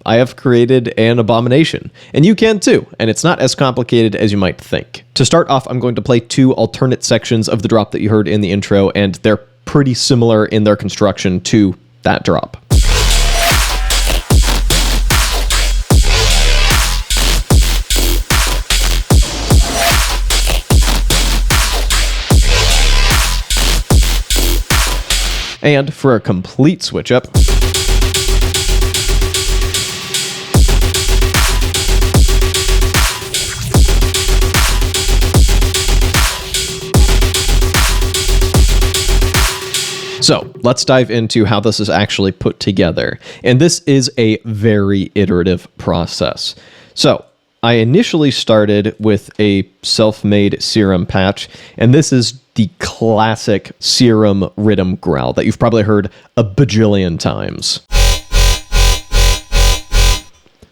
I have created an abomination, and you can too, and it's not as complicated as you might think. To start off, I'm going to play 2 alternate sections of the drop that you heard in the intro, and they're pretty similar in their construction to that drop. And for a complete switch up, so let's dive into how this is actually put together. And this is a very iterative process. So I initially started with a self-made Serum patch, and this is the classic Serum rhythm growl that you've probably heard a bajillion times.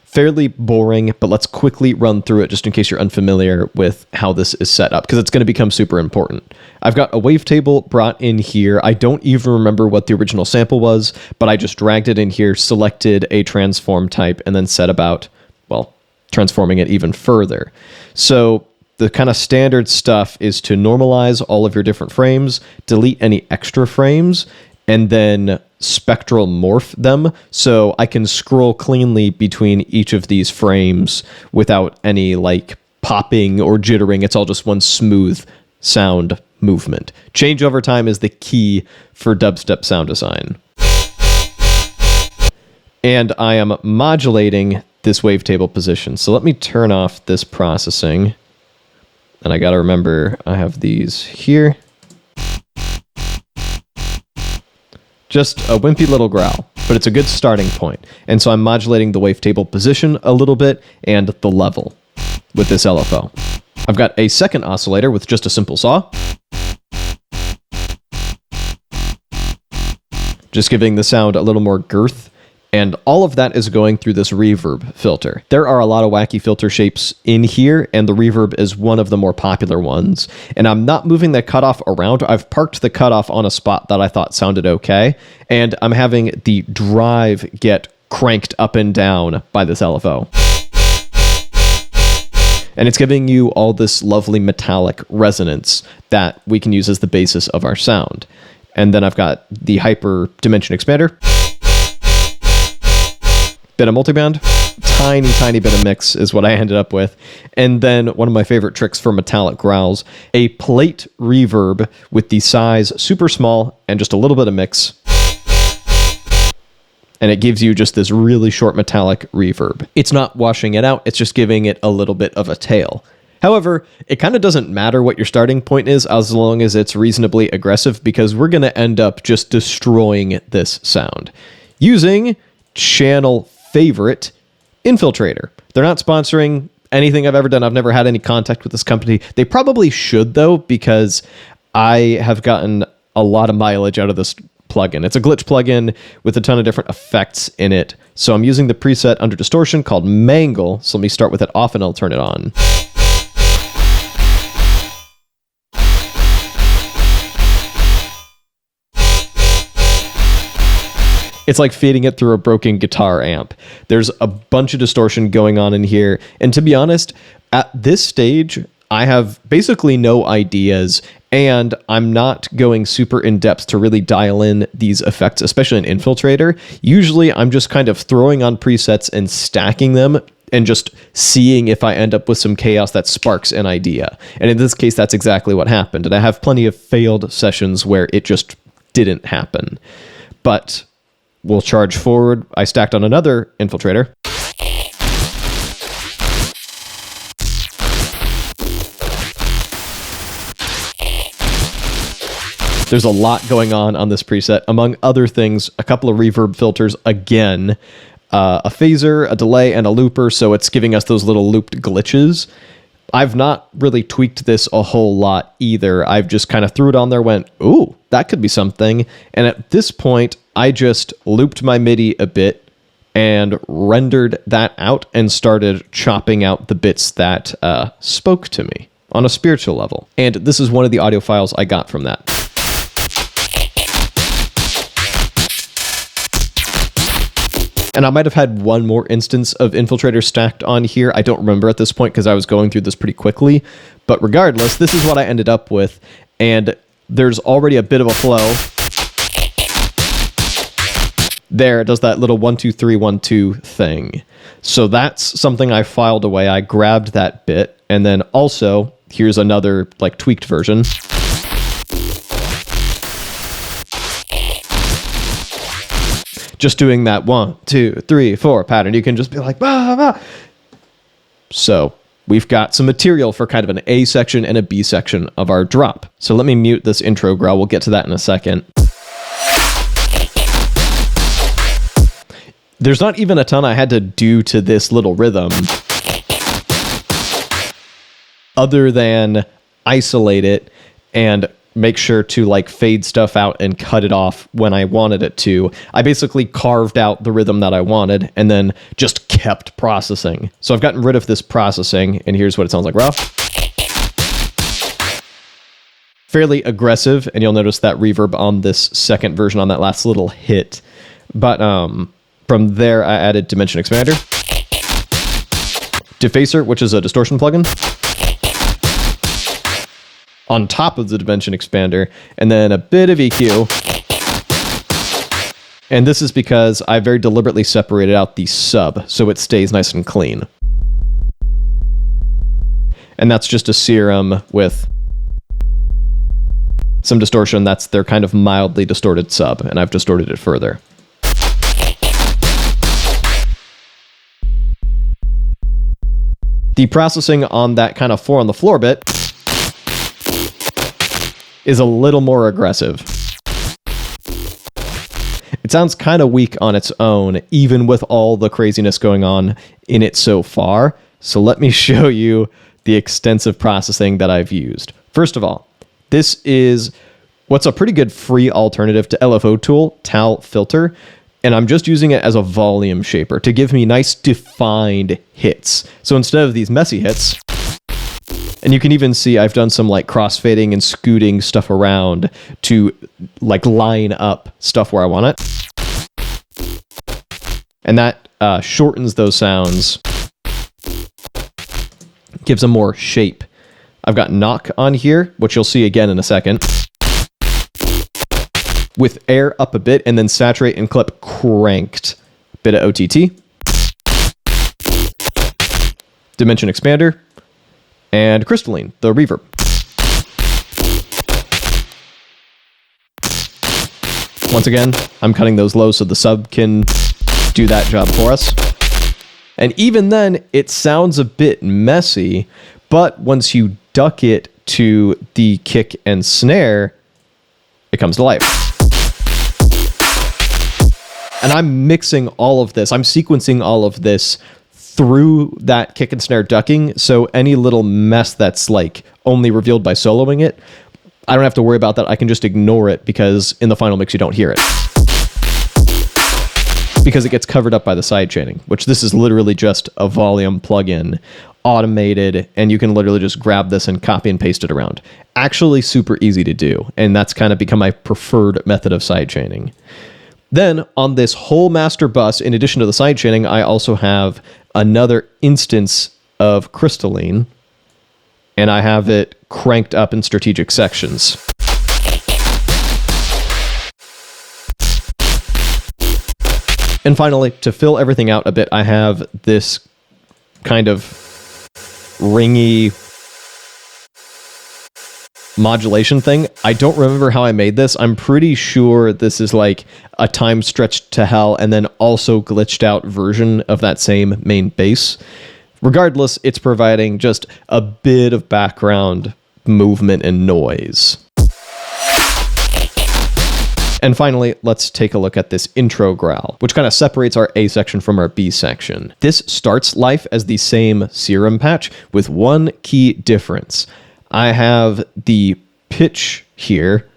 Fairly boring, but let's quickly run through it just in case you're unfamiliar with how this is set up, because it's going to become super important. I've got a wavetable brought in here. I don't even remember what the original sample was, but I just dragged it in here, selected a transform type, and then set about, well, transforming it even further. So the kind of standard stuff is to normalize all of your different frames, delete any extra frames, and then spectral morph them so I can scroll cleanly between each of these frames without any like popping or jittering. It's all just one smooth sound movement. Change over time is the key for dubstep sound design. And I am modulating this wavetable position. So let me turn off this processing. And I gotta remember, I have these here. Just a wimpy little growl, but it's a good starting point. And so I'm modulating the wavetable position a little bit and the level with this LFO. I've got a second oscillator with just a simple saw. Just giving the sound a little more girth. And all of that is going through this reverb filter. There are a lot of wacky filter shapes in here, and the reverb is one of the more popular ones. And I'm not moving the cutoff around. I've parked the cutoff on a spot that I thought sounded okay, and I'm having the drive get cranked up and down by this LFO. And it's giving you all this lovely metallic resonance that we can use as the basis of our sound. And then I've got the hyper dimension expander. Bit of multiband, tiny bit of mix is what I ended up with. And then one of my favorite tricks for metallic growls, a plate reverb with the size super small and just a little bit of mix. And it gives you just this really short metallic reverb. It's not washing it out, it's just giving it a little bit of a tail. However, it kind of doesn't matter what your starting point is as long as it's reasonably aggressive, because we're going to end up just destroying this sound using channel favorite Infiltrator. They're not sponsoring anything I've ever done. I've never had any contact with this company. They probably should though, because I have gotten a lot of mileage out of this plugin. It's a glitch plugin with a ton of different effects in it. So I'm using the preset under distortion called Mangle. So let me start with it off and I'll turn it on. It's like feeding it through a broken guitar amp. There's a bunch of distortion going on in here. And to be honest, at this stage, I have basically no ideas, and I'm not going super in depth to really dial in these effects, especially in Infiltrator. Usually I'm just kind of throwing on presets and stacking them and just seeing if I end up with some chaos that sparks an idea. And in this case, that's exactly what happened. And I have plenty of failed sessions where it just didn't happen. But we'll charge forward. I stacked on another Infiltrator. There's a lot going on this preset. Among other things, a couple of reverb filters again, a phaser, a delay, and a looper, so it's giving us those little looped glitches. I've not really tweaked this a whole lot either. I've just kind of threw it on there, went, ooh, that could be something. And at this point, I just looped my MIDI a bit and rendered that out and started chopping out the bits that spoke to me on a spiritual level. And this is one of the audio files I got from that. And I might have had one more instance of Infiltrator stacked on here. I don't remember at this point because I was going through this pretty quickly. But regardless, this is what I ended up with. And there's already a bit of a flow. There, it does that little 1, 2, 3, 1, 2 thing. So that's something I filed away. I grabbed that bit. And then also, here's another like tweaked version. Just doing that 1, 2, 3, 4 pattern. You can just be like, bah, bah. So we've got some material for kind of an A section and a B section of our drop. So let me mute this intro growl. We'll get to that in a second. There's not even a ton I had to do to this little rhythm other than isolate it and make sure to like fade stuff out and cut it off when I wanted it to. I basically carved out the rhythm that I wanted and then just kept processing. So I've gotten rid of this processing, and here's what it sounds like raw. Fairly aggressive, and you'll notice that reverb on this second version on that last little hit. But from there, I added Dimension Expander, Defacer, which is a distortion plugin, on top of the Dimension Expander, and then a bit of EQ. And this is because I very deliberately separated out the sub, so it stays nice and clean. And that's just a Serum with some distortion. That's their kind of mildly distorted sub, and I've distorted it further. The processing on that kind of 4 on the floor bit is a little more aggressive. It sounds kind of weak on its own, even with all the craziness going on in it so far. So let me show you the extensive processing that I've used. First of all, this is what's a pretty good free alternative to LFO Tool, Tal Filter, and I'm just using it as a volume shaper to give me nice defined hits. So instead of these messy hits, and you can even see I've done some like crossfading and scooting stuff around to like line up stuff where I want it. And that shortens those sounds, gives them more shape. I've got knock on here, which you'll see again in a second, with air up a bit, and then saturate and clip cranked. Bit of OTT. Dimension Expander. And crystalline, the reverb. Once again, I'm cutting those low so the sub can do that job for us. And even then, it sounds a bit messy, but once you duck it to the kick and snare, it comes to life. And I'm mixing all of this, I'm sequencing all of this through that kick and snare ducking, so any little mess that's like only revealed by soloing it, I don't have to worry about that. I can just ignore it because in the final mix you don't hear it. Because it gets covered up by the sidechaining, which this is literally just a volume plugin, automated, and you can literally just grab this and copy and paste it around. Actually super easy to do, and that's kind of become my preferred method of sidechaining. Then on this whole master bus, in addition to the sidechaining, I also have another instance of crystalline, and I have it cranked up in strategic sections. And finally, to fill everything out a bit, I have this kind of ringy modulation thing. I don't remember how I made this. I'm pretty sure this is like a time stretched to hell and then also glitched out version of that same main bass. Regardless, it's providing just a bit of background movement and noise. And finally, let's take a look at this intro growl, which kind of separates our A section from our B section. This starts life as the same Serum patch with one key difference. I have the pitch here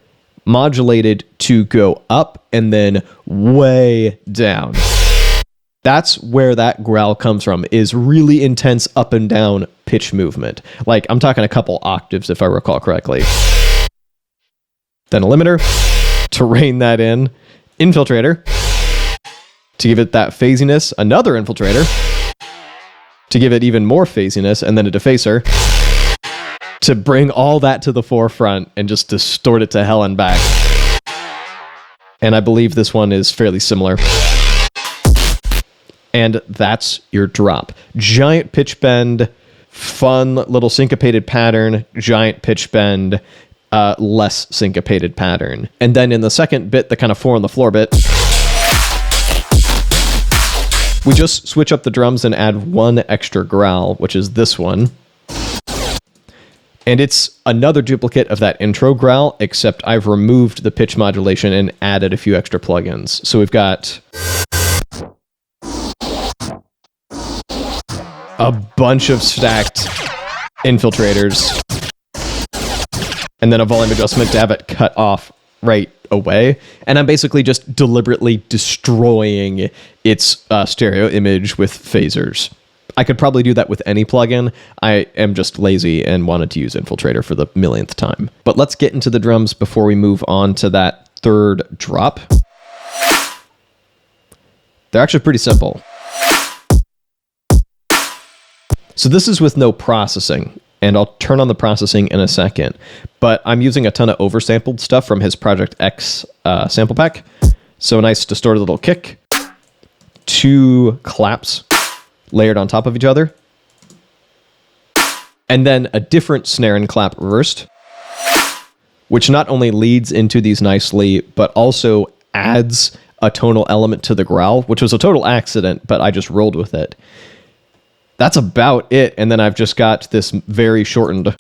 modulated to go up and then way down. That's where that growl comes from, is really intense up and down pitch movement. Like, I'm talking a couple octaves if I recall correctly. Then a limiter to rein that in. Infiltrator To give it that phasiness, another Infiltrator. To give it even more phasiness, and then a defacer. To bring all that to the forefront and just distort it to hell and back. And I believe this one is fairly similar. And that's your drop. Giant pitch bend, fun little syncopated pattern, giant pitch bend, less syncopated pattern. And then in the second bit, the kind of 4 on the floor bit, we just switch up the drums and add one extra growl, which is this one. And it's another duplicate of that intro growl, except I've removed the pitch modulation and added a few extra plugins. So we've got a bunch of stacked infiltrators, and then a volume adjustment to have it cut off right away. And I'm basically just deliberately destroying its stereo image with phasers. I could probably do that with any plugin. I am just lazy and wanted to use Infiltrator for the millionth time. But let's get into the drums before we move on to that third drop. They're actually pretty simple. So this is with no processing, and I'll turn on the processing in a second. But I'm using a ton of oversampled stuff from his Project X sample pack. So a nice distorted little kick, 2 claps layered on top of each other, and then a different snare and clap reversed, which not only leads into these nicely, but also adds a tonal element to the growl, which was a total accident, but I just rolled with it. That's about it, and then I've just got this very shortened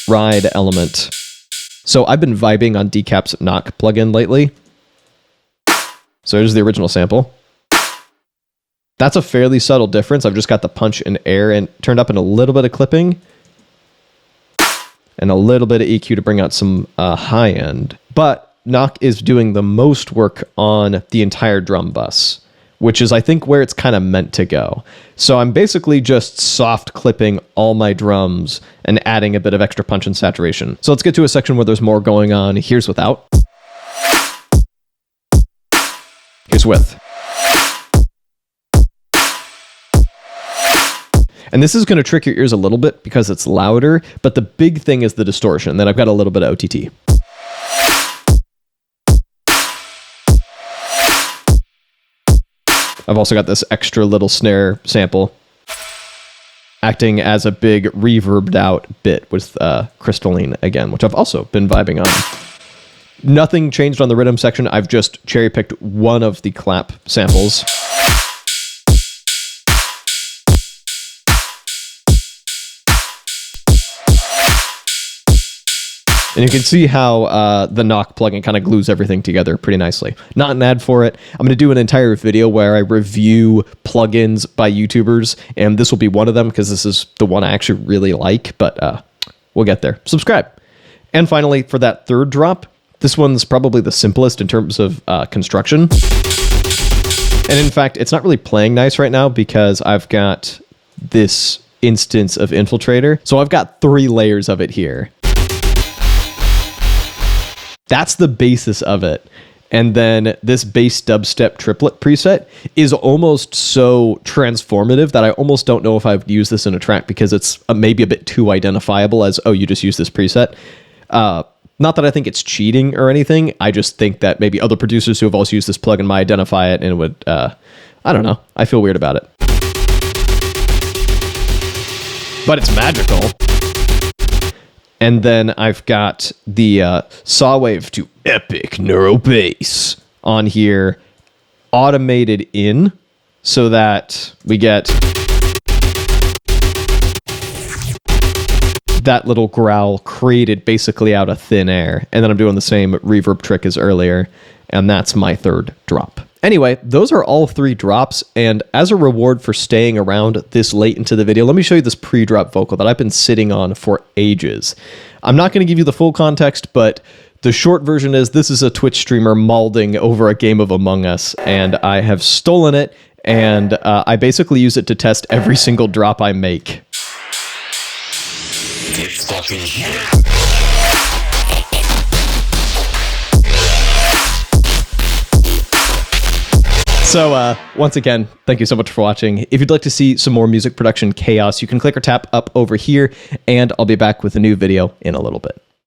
ride element. So I've been vibing on Decap's Knock plugin lately. So here's the original sample. That's a fairly subtle difference. I've just got the punch and air and turned up in a little bit of clipping and a little bit of EQ to bring out some high end. But Knock is doing the most work on the entire drum bus, which is, I think, where it's kind of meant to go. So I'm basically just soft clipping all my drums and adding a bit of extra punch and saturation. So let's get to a section where there's more going on. Here's without. Here's with. And this is going to trick your ears a little bit because it's louder, but the big thing is the distortion. Then I've got a little bit of OTT. I've also got this extra little snare sample acting as a big reverbed out bit with crystalline again, which I've also been vibing on. Nothing changed on the rhythm section. I've just cherry picked one of the clap samples. And you can see how the Knock plugin kind of glues everything together pretty nicely. Not an ad for it. I'm going to do an entire video where I review plugins by YouTubers, and this will be one of them because this is the one I actually really like, but we'll get there. Subscribe. And finally, for that third drop, this one's probably the simplest in terms of construction. And in fact, it's not really playing nice right now because I've got this instance of Infiltrator. So I've got 3 layers of it here. That's the basis of it. And then this bass dubstep triplet preset is almost so transformative that I almost don't know if I've used this in a track because it's maybe a bit too identifiable as, oh, you just use this preset. Not that I think it's cheating or anything. I just think that maybe other producers who have also used this plugin might identify it and would, I don't know. I feel weird about it. But it's magical. And then I've got the saw wave to epic neuro bass on here automated in so that we get that little growl created basically out of thin air. And then I'm doing the same reverb trick as earlier, and that's my third drop. Anyway, those are all 3 drops, and as a reward for staying around this late into the video, let me show you this pre-drop vocal that I've been sitting on for ages. I'm not going to give you the full context, but the short version is this is a Twitch streamer malding over a game of Among Us, and I have stolen it, and I basically use it to test every single drop I make. It's fucking here. So once again, thank you so much for watching. If you'd like to see some more music production chaos, you can click or tap up over here, and I'll be back with a new video in a little bit.